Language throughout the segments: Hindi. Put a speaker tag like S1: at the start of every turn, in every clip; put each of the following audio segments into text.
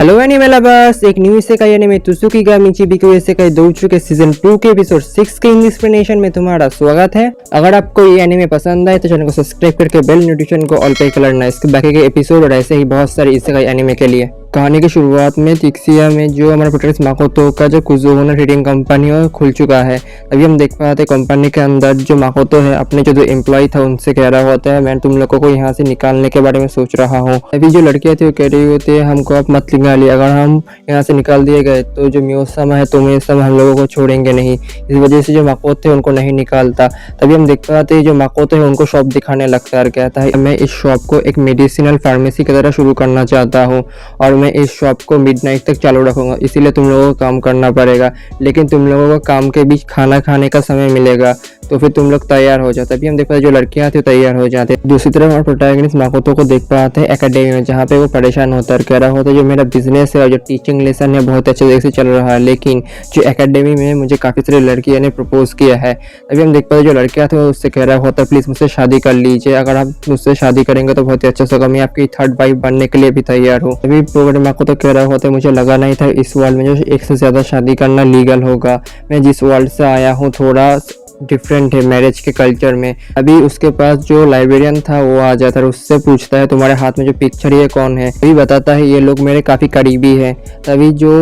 S1: हेलो एनिमे लवर्स, एक न्यू इसेकाई एनिमे त्सुकी गा मिचिबिको इसेकाई दोउचु के सीजन 2 के एपिसोड 6 के इंग्लिश एक्सप्लेनेशन में तुम्हारा स्वागत है। अगर आपको ये एनिमे पसंद आए तो चैनल को सब्सक्राइब करके बेल नोटिफिकेशन को ऑल पे करना, इसके बाकी के एपिसोड और ऐसे ही बहुत सारे इसेकाई एनिमे के लिए। कहानी की शुरुआत में तिक्सिया में जो हमारा प्रोटेक्ट माकोतो का जो कुजोना ट्रेडिंग कंपनी है खुल चुका है। अभी हम देख पाते कंपनी के अंदर जो माकोतो है अपने जो एम्प्लॉय था उनसे कह रहा होता है मैं तुम लोगों को यहाँ से निकालने के बारे में सोच रहा हूँ। अभी जो लड़कियां थी वो कह रही होती है हमको आप मत निकालिए, अगर हम यहाँ से निकाल दिए गए तो जो मियोसमा है तुम्हें हम लोगों को छोड़ेंगे नहीं। इस वजह से जो माकोतो है उनको नहीं निकालता। तभी हम देख पाते जो माकोतो है उनको शॉप दिखाने लगता है और कहता है मैं इस शॉप को एक मेडिसिनल फार्मेसी की तरह शुरू करना चाहता हूँ और मैं इस शॉप को मिडनाइट तक चालू रखूंगा, इसीलिए तुम लोगों को काम करना पड़ेगा, लेकिन तुम लोगों को काम के बीच खाना खाने का समय मिलेगा, तो फिर तुम लोग तैयार हो जाओ। तभी हम देख पाते जो लड़कियां थी तैयार हो जाते। दूसरी तरफ हमारे प्रोटैगनिस्ट माकोतो को देख पाते हैं एकेडमी में, जहाँ पे वो परेशान होता है, कह रहा होता है जो मेरा बिजनेस है और जो टीचिंग लेसन है बहुत अच्छे तरीके से चल रहा है, लेकिन जो एकेडमी में मुझे काफ़ी सारी लड़कियों ने प्रपोज किया है। अभी हम देख पाते जो लड़कियां थे उससे कह रहा होता है प्लीज़ मुझसे शादी कर लीजिए, अगर आप मुझसे शादी करेंगे तो बहुत ही अच्छा होगा, मैं आपकी थर्ड वाइफ बनने के लिए भी तैयार हूँ। अभी प्रोग्राम माकोतो कह रहा होता है मुझे लगा नहीं था इस वर्ल्ड में जो एक से ज़्यादा शादी करना लीगल होगा, मैं जिस वर्ल्ड से आया हूँ थोड़ा डिफरेंट है मैरिज के कल्चर में। अभी उसके पास जो लाइब्रेरियन था वो आ जाता है, उससे पूछता है तुम्हारे हाथ में जो पिक्चर ये कौन है। अभी बताता है ये लोग मेरे काफ़ी करीबी है। तभी जो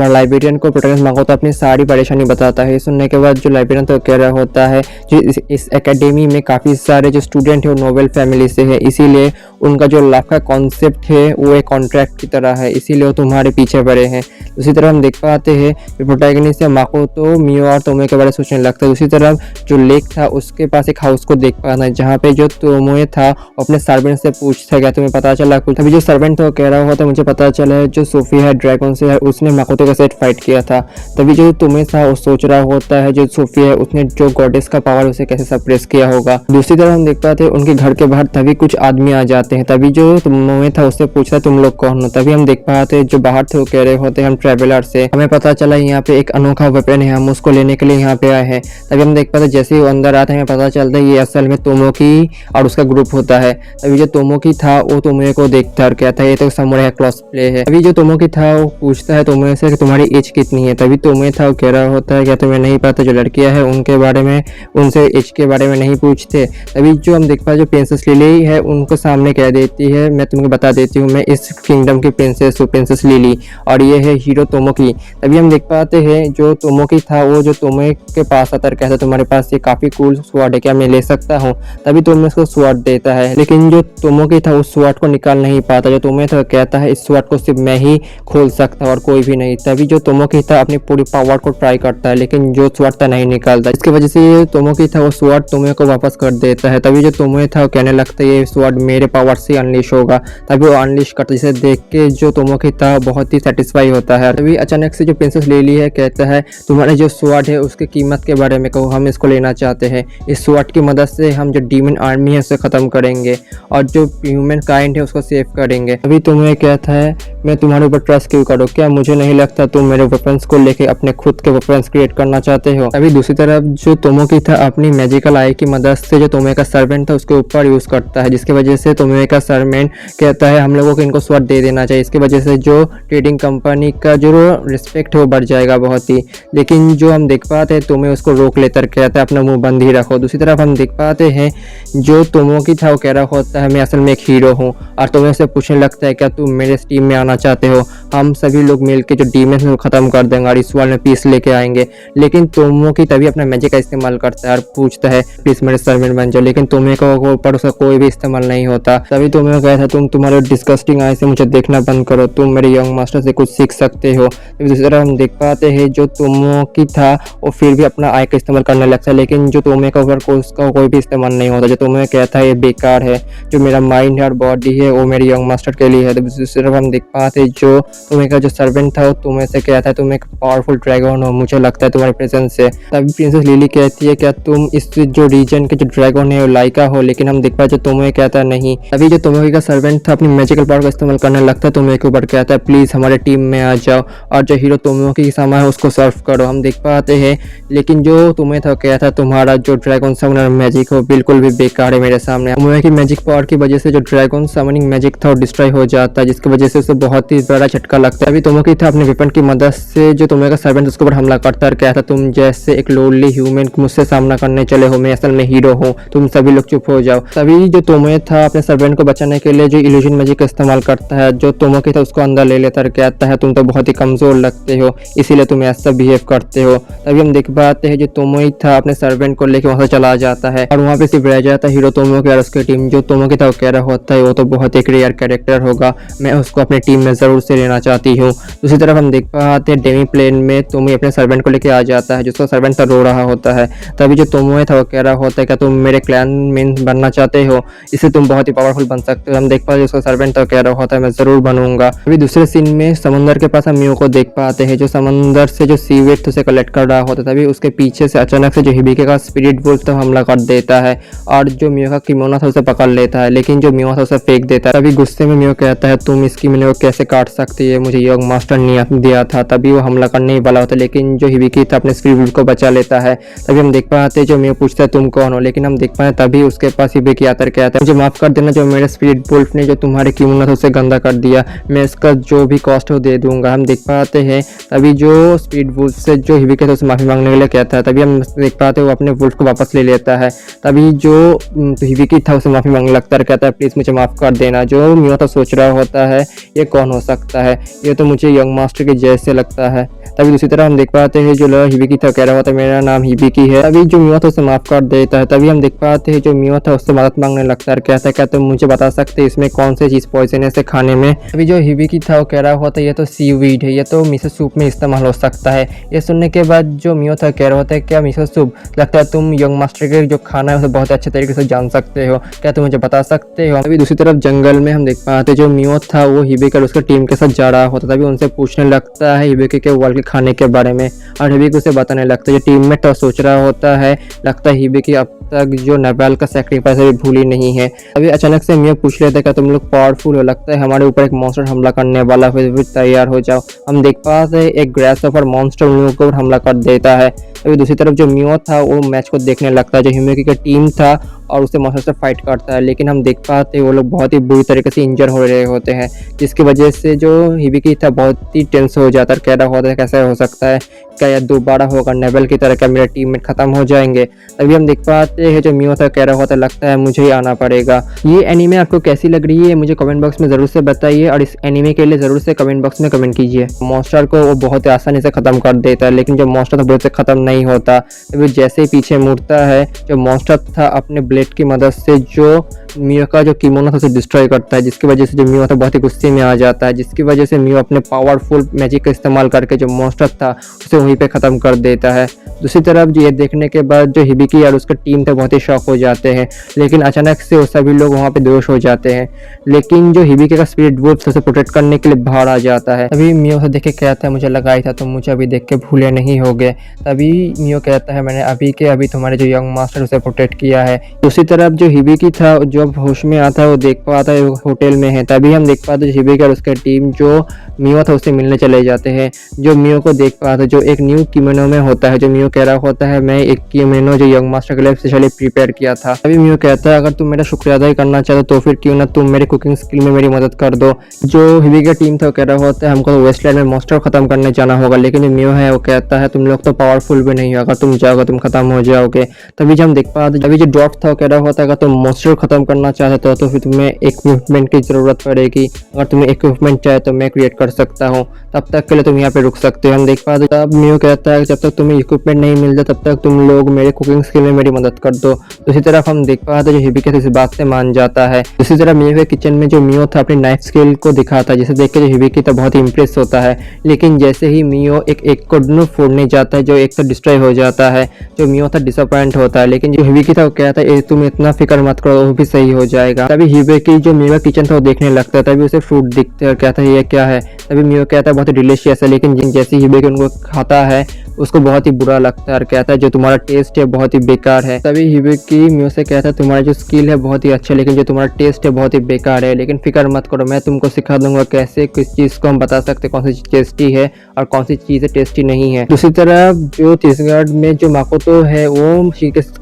S1: लाइब्रेरियन को प्रोटेक्शन मांगो तो अपनी सारी परेशानी बताता है। सुनने के बाद जो लाइब्रेरियन तो कह रहा होता है जो इस एकेडमी में काफ़ी सारे जो स्टूडेंट है वो नोबेल फैमिली से है, इसीलिए उनका जो लाइफ का कॉन्सेप्ट है वो एक कॉन्ट्रैक्ट की तरह है, इसीलिए वो तुम्हारे पीछे पड़े हैं। दूसरी तरफ हम देख पाते हैं प्रोटैगनिस्ट माकोतो मियो और तोमोए के बारे में सोचने लगता है। दूसरी तरफ जो लेक था उसके पास एक हाउस को देख पाना है, जहाँ पे जो तोमोए था अपने सर्वेंट से पूछता है क्या तुम्हें पता चला कुछ। अभी जो सर्वेंट था वो कह रहा होता मुझे पता चला है जो सोफिया है ड्रैगन से है उसने माकोतो के साथ फाइट किया था। तभी जो तोमोए था वो सोच रहा होता है जो सोफिया है उसने जो गॉडेस का पावर उसे कैसे सप्रेस किया होगा। दूसरी तरफ हम देख पाते हैं उनके घर के बाहर तभी कुछ आदमी आ जाते हैं। तभी जो तोमोए था उससे पूछता है तुम लोग कौन हो। तभी हम देख पाते जो बाहर थे वो कह रहे होते हम ट्रेवलर से, हमें पता चला यहाँ पे एक अनोखा वेपन है, हम उसको लेने के लिए यहाँ पे आए हैं। तभी हम देख पाते जैसे ही वो अंदर आते हैं पता चलता है ये असल में तोमोकी और उसका ग्रुप होता है। तभी जो तोमोकी था वो तोमोए को देखता है और कहता है ये तो सामुराई क्रॉस प्ले है। अभी जो तोमोकी था वो पूछता है तोमोए से कि तुम्हारी एज कितनी है। तभी तोमोए था वो कह रहा होता है क्या तुम्हें नहीं पता जो लड़कियां हैं उनके बारे में उनसे एज के बारे में नहीं पूछते। तभी जो हम देख पाए जो प्रिंसेस लिली है उनको सामने कह देती है मैं तुम्हें बता देती हूँ मैं इस किंगडम की प्रिंसेस हूँ, प्रिंसेस लिली, और ये है हीरो तोमोकी। तभी हम देख पाते हैं जो तोमोकी था वो जो तोमोए के पास आता है कहता है तुम्हारे पास ये काफी कूल स्वॉर्ड है क्या मैं ले सकता हूँ। तभी तोमोए उसको स्वॉर्ड देता है, लेकिन जो तोमोकी था उस स्वॉर्ड को निकाल नहीं पाता। जो तोमोए था कहता है इस स्वॉर्ड को सिर्फ मैं ही खोल सकता और कोई भी नहीं। तभी जो तोमोकी था अपनी पूरी पावर को ट्राई करता है, लेकिन जो स्वॉर्ड था नहीं निकालता। इसकी वजह से तोमोकी था वो स्वॉर्ड तोमोए को वापस कर देता है। तभी जो तोमोए था वो कहने लगता है ये स्वॉर्ड मेरे पावर से अनलिश होगा। तभी वो अनलिश करता है, जिसे देख के जो तोमोकी था बहुत ही सेटिस्फाई होता है। तभी अचानक से जो प्रिंसेस लिली है कहता है तुम्हारे जो स्वॉर्ड है उसकी कीमत के बारे में कहो, हम इसको लेना चाहते हैं, इस स्वॉर्ड की मदद से हम जो डीमन आर्मी है उसे खत्म करेंगे और जो ह्यूमन काइंड है उसको सेव करेंगे। अभी तुम्हें कहता है मैं तुम्हारे ऊपर ट्रस्ट क्यों करूँ, क्या मुझे नहीं लगता तुम मेरे वेपन्स को लेके अपने खुद के वेपन्स क्रिएट करना चाहते हो। अभी दूसरी तरफ जो तोमोकी था अपनी मैजिकल आई की मदद से जो तोमोए का सर्वेंट था उसके ऊपर यूज करता है, जिसकी वजह से तोमोए का सर्वेंट कहता है हम लोगों को इनको स्वॉर्ड दे देना चाहिए। इसकी वजह से जो ट्रेडिंग कंपनी का जो रिस्पेक्ट है वो बढ़ जाएगा बहुत ही। लेकिन जो हम देख पाते हैं तोमोए उसको रोक लेकर कहता है अपना मुंह बंद ही रखो। दूसरी तरफ हम देख पाते हैं जो तोमोकी था वो कह रहा होता है मैं असल में एक हीरो हूँ, और तोमोए से पूछने लगता है क्या तुम मेरे टीम में आना चाहते हो, हम सभी लोग मिलकर जो डीमंस को खत्म कर देंगे और इस वर्ल्ड में पीस लेके आएंगे। लेकिन तोमोकी तभी अपना मैजिक का इस्तेमाल करता है और पूछता है प्लीज मेरे सर्वेंट बन जाओ, लेकिन तोमोए के ऊपर उसका कोई भी इस्तेमाल नहीं होता। तभी तोमोए कहता था तुम्हारे डिस्गस्टिंग आई से मुझे देखना बंद करो, तुम मेरे यंग मास्टर से कुछ सीख सकते हो। दूसरी तरफ हम देख पाते हैं जो तोमोकी था वो फिर भी अपना आई का इस्तेमाल करने लगता है, लेकिन जो तोमोए का ऊपर उसका कोई भी इस्तेमाल नहीं होता। जो तोमोए कहता है ये बेकार है, जो मेरा माइंड है और बॉडी है वो मेरे यंग मास्टर के लिए है। तो दूसरी तरफ हम देख पाते जो तोमोए का जो सर्वेंट था वो तोमोए से कहता है तुम एक पावरफुल ड्रैगन हो, मुझे लगता है तुम्हारे प्रेजेंस से। तभी प्रिंसेस लिली कहती है क्या तुम इस जो रीजन के जो ड्रैगन है वो लाइका हो, लेकिन हम देख पाए जो तोमोए कहता है नहीं। तभी तभी जो तोमोकी का सर्वेंट था अपनी मैजिकल पावर का इस्तेमाल करने लगता है। तोमोकी के ऊपर कहता है प्लीज़ हमारे टीम में आ जाओ और जो हीरो तोमोकी की सामा है उसको सर्व करो। हम देख पाते हैं लेकिन जो तुम्हें था कहता है तुम्हारा जो ड्रैगन समनर मैजिक हो बिल्कुल भी बेकार है मेरे सामने। तोमोकी की मैजिक पावर की वजह से जो ड्रैगन समनिंग मैजिक था वो डिस्ट्रॉय हो जाता है, जिसकी वजह से उसे बहुत ही बड़ा झटका लगता है। अभी तोमोकी था अपने वेपन की मदद से जो तोमोकी का सर्वेंट उसके ऊपर हमला करता है। कहता तुम जैसे एक लोनली ह्यूमन मुझसे सामना करने चले हो, मैं असल में हीरो हूँ, तुम सभी लोग चुप हो जाओ। तभी जो तोमोकी था अपने सर्वेंट को बचाने के लिए जो इल्यूजन मैजिक का इस्तेमाल करता है, जो तोमोकी था उसको अंदर ले लेता है। कहता है तुम तो बहुत ही कमजोर लगते हो इसीलिए तुम ऐसा बिहेव करते हो। तभी हम देख पाते हैं जो तोमोकी था अपने सर्वेंट को लेकर वहां से चला जाता है और वहां पे सिर्फ रह जाता है हीरो तोमोकी और उसकी टीम। जो तोमोकी था वो कह रहा होता है वो तो बहुत एक रेयर कैरेक्टर होगा, मैं उसको अपनी टीम में जरूर से लेना चाहती हूँ। दूसरी तरफ हम देख पाते हैं डेमी प्लेन में तोमोकी अपने सर्वेंट को लेके आ जाता है, जिसका सर्वेंट था रो रहा होता है। तभी जो तोमोकी था वो कह रहा होता है क्या तुम मेरे क्लैन में बनना चाहते हो, इससे तुम बहुत ही पावरफुल बन सकते हो। हम देख पाते हैं उसका सर्वेंट था कह रहा होता है मैं जरूर बनूंगा। अभी दूसरे सीन में समंदर के पास हम मियो को देख पाते हैं जो समंदर से जो सीवेट उसे कलेक्ट कर रहा होता है। तभी उसके पीछे से अचानक से जो हिबिके का स्पिरिट वुल्फ था हमला कर देता है और जो मियो का किमोना था उसे पकड़ लेता है, लेकिन जो मियो था उसे फेंक देता है। तभी गुस्से में मियो कहता है तुम इसकी किमोने को कैसे काट सकती है, मुझे यंग मास्टर ने दिया था। तभी वो हमला करने ही वाला होता है लेकिन जो हिबिकी था अपने स्पिरिट वुल्फ को बचा लेता है। तभी हम देख पाते हैं जो मियो पूछता है तुम कौन हो, लेकिन हम देख पाए तभी उसके पास हिबिकी आता है। कहता है मुझे माफ कर देना, जो मेरे स्पिरिट वुल्फ ने जो तुम्हारे किमोना था उसे गंदा कर दिया, मैं इसका जो भी कॉस्ट हो दे दूंगा। हम देख पाते हैं तभी जो स्पिरिट वुल्फ से जो हिबिकी था उसे माफी मांगने के लिए कहता है। तभी हम देख पाते हैं वो अपने वुल्फ को वापस ले लेता है। तभी जो हिबिकी था उसे माफी मांगने लगता है, कहता है प्लीज मुझे माफ कर देना। जो मियो था सोच रहा होता है ये कौन हो सकता है, ये तो मुझे यंग मास्टर के जैसे लगता है। तभी दूसरी तरह हम देख पाते हैं जो हिबिकी था कह रहा होता है मेरा नाम हिबिकी है। तभी जो मियो था उसे माफ कर देता है। तभी हम देख पाते हैं जो मियो था उससे मदद मांगने लगता है, कहता है क्या तुम मुझे बता सकते इसमें कौन सी चीज पॉइजनस है खाने में। अभी जो हिबिकी था वो कह रहा होता है ये तो सीवीड है, ये तो मिसो सूप में इस्तेमाल हो सकता है। ये सुनने के बाद जो मियो था कह रहा होता है क्या मिसो सूप, लगता है तुम यंग मास्टर के जो खाना है उसे बहुत अच्छे तरीके से जान सकते हो, क्या तुम मुझे बता सकते हो। अभी दूसरी तरफ जंगल में हम देख पाते जो मियो था वो हिबिकी और उसके टीम के साथ जा रहा होता, तभी उनसे पूछने लगता है हिबिकी के वर्ल्ड के खाने के बारे में और हिबिकी उसे बताने लगता है। जो टीममेट था सोच रहा होता है लगता है हिबिकी अब तक जो नवेल का सैक्रिफाइस अभी भूली नहीं है। अभी अचानक से मियो पूछ लेता है क्या तुम लोग पावरफुल हो, लगता है हमारे ऊपर एक मॉन्स्टर हमला करने वाला है, फिर तैयार हो जाओ। हम देख पाते हैं एक ग्रासहॉपर मॉन्स्टर मियो के ऊपर हमला कर देता है। अभी दूसरी तरफ जो मियो था वो मैच को देखने लगता है, जो हिबिकी का टीम था और उससे मॉन्स्टर से फाइट करता है, लेकिन हम देख पाते हैं वो लोग बहुत ही बुरी तरीके से इंजर हो रहे होते हैं, जिसकी वजह से जो हिबिकी था बहुत ही टेंस हो जाता है। कह रहा होता है कैसे हो सकता है, क्या यह दोबारा होगा नेवल की तरह, क्या मेरे टीममेट खत्म हो जाएंगे। तभी हम देख पाते हैं जो मियो था कह रहा होता है लगता है मुझे ही आना पड़ेगा। ये एनीमे आपको कैसी लग रही है मुझे कमेंट बॉक्स में जरूर से बताइए और इस एनीमे के लिए जरूर से कमेंट बॉक्स में कमेंट कीजिए। मॉन्स्टर को वो बहुत ही आसानी से खत्म कर देता है, लेकिन जो मॉन्स्टर था बहुत से खत्म नहीं होता। तभी जैसे ही पीछे मुड़ता है जो मॉन्स्टर था अपने ब्लेड की मदद से जो मियो का जो किमोनो था उसे डिस्ट्रॉय करता है, जिसकी वजह से जो मियो था बहुत ही गुस्से में आ जाता है, जिसकी वजह से मियो अपने पावरफुल मैजिक का इस्तेमाल करके जो मॉन्स्टर था उसे वहीं पे ख़त्म कर देता है। दूसरी तरफ जो ये देखने के बाद जो हिबिकी और उसका टीम था बहुत ही शॉक हो जाते हैं, लेकिन अचानक से वो सभी लोग वहाँ पे बेहोश हो जाते हैं। लेकिन जो हिबिकी का स्पिरिट वुल्फ उसे प्रोटेक्ट करने के लिए बाहर आ जाता है। तभी मियो से देख के कहता है मुझे लगा ही था तुम मुझे अभी देख के भूले नहीं होगे। तभी मियो कहता है मैंने अभी तुम्हारे जो यंग मास्टर उसे प्रोटेक्ट किया है। दूसरी तरफ जो हिबिकी था जो होश में आता है वो देख पाता है होटल में है। तभी हम देख पाते हैं हिबिकी और उसके टीम जो मियो था उससे मिलने चले जाते हैं। जो मियो को देख पाता है जो एक न्यू किमोनो में होता है, जो मियो कह रहा होता है मैं एक किमोनो जो यंग मास्टर के लिए स्पेशली प्रिपेयर किया था। अभी मियो कहता है अगर तुम मेरा शुक्रिया अदा करना चाहते तो फिर क्यों ना तुम मेरे कुकिंग स्किल में मेरी मदद कर दो। जो हिबिकी का टीम था वो कह रहा होता है हमको वेस्टलैंड में मॉन्स्टर खत्म करने जाना होगा, लेकिन जो मियो है वो कहता है तुम लोग तो पावरफुल भी नहीं हो, अगर तुम जाओगे तुम खत्म हो जाओगे। तभी जब हम देख पाते अभी जो ड्रॉप था वो कह रहा होता है अगर तुम मॉन्स्टर खत्म करना चाहते हो तो फिर तुम्हें इक्विपमेंट की जरूरत पड़ेगी, अगर तुम्हें इक्विपमेंट चाहे तो मैं क्रिएट कर सकता हूँ, तब तक के लिए तुम यहाँ पे रुक सकते हो। हम देख पाते तब मियो कहता है जब तक तुम्हें इक्विपमेंट नहीं मिलता तब तक तुम लोग मेरे कुकिंग स्किल में मेरी मदद कर दो। दूसरी तरफ हम देख पाते जो हिबिकी इस बात से मान जाता है। दूसरी तरफ मियो के किचन में जो मियो था अपनी नाइफ स्किल को दिखाता है, जिसे देख के जो हिबिकी था बहुत ही इंप्रेस होता है, लेकिन जैसे ही मियो एक को फोड़ने जाता है जो एक तो डिस्ट्रॉय हो जाता है, जो मियो था डिसअपॉइंट होता है, लेकिन जो हिबिकी था वो कहता है तुम इतना फिक्र मत करो वो भी सही हो जाएगा। तभी हिबिकी जो मियो का किचन था वो देखने लगता है, तभी उसे फ्रूट दिखते हैं और कहता है ये क्या है। तभी मियो कहता है बहुत ही डिलीशियस है, लेकिन जैसे हिबेकी उनको खाता है उसको बहुत ही बुरा लगता है और कहता है जो तुम्हारा टेस्ट है बहुत ही बेकार है। तभी हिबेकी मियो से कहता है तुम्हारा जो स्किल है बहुत ही अच्छा है, लेकिन जो तुम्हारा टेस्ट है बहुत ही बेकार है, लेकिन फिक्र मत करो, मैं तुमको सिखा दूंगा कैसे किस चीज़ को हम बता सकते हैं कौन सी चीज़ टेस्टी है और कौन सी चीज़ टेस्टी नहीं है। दूसरी तरफ जो छत्तीसगढ़ में जो माकोतो है वो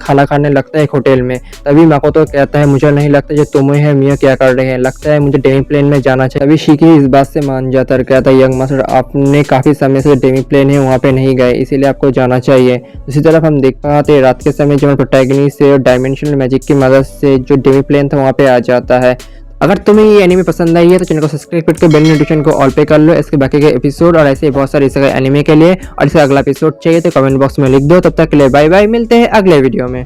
S1: खाना खाने लगता है एक होटल में। तभी माकोतो कहता है मुझे नहीं लगता जो तुम्हें है मियो क्या कर रहे हैं, लगता है मुझे डेमी प्लेन में जाना चाहिए। तभी शिकी इस बात से मान जाता है, कहता है यंग मास्टर आपने काफी समय से डेमी प्लेन है वहाँ पे नहीं गए, इसीलिए आपको जाना चाहिए। दूसरी तरफ हम देख पाते हैं रात के समय जो प्रोटैगनिस्ट है डायमेंशनल मैजिक की मदद से जो डेमी प्लेन था वहाँ पे आ जाता है। अगर तुम्हें ये एनिमे पसंद आई है तो चैनल को सब्सक्राइब करके बेल नोटिफिकेशन को ऑल पे कर लो इसके बाकी के एपिसोड और ऐसे बहुत सारे इस एनिमे के लिए। और इसे अगला एपिसोड चाहिए तो कमेंट बॉक्स में लिख दो। तब तक के लिए बाय बाय, मिलते हैं अगले वीडियो में।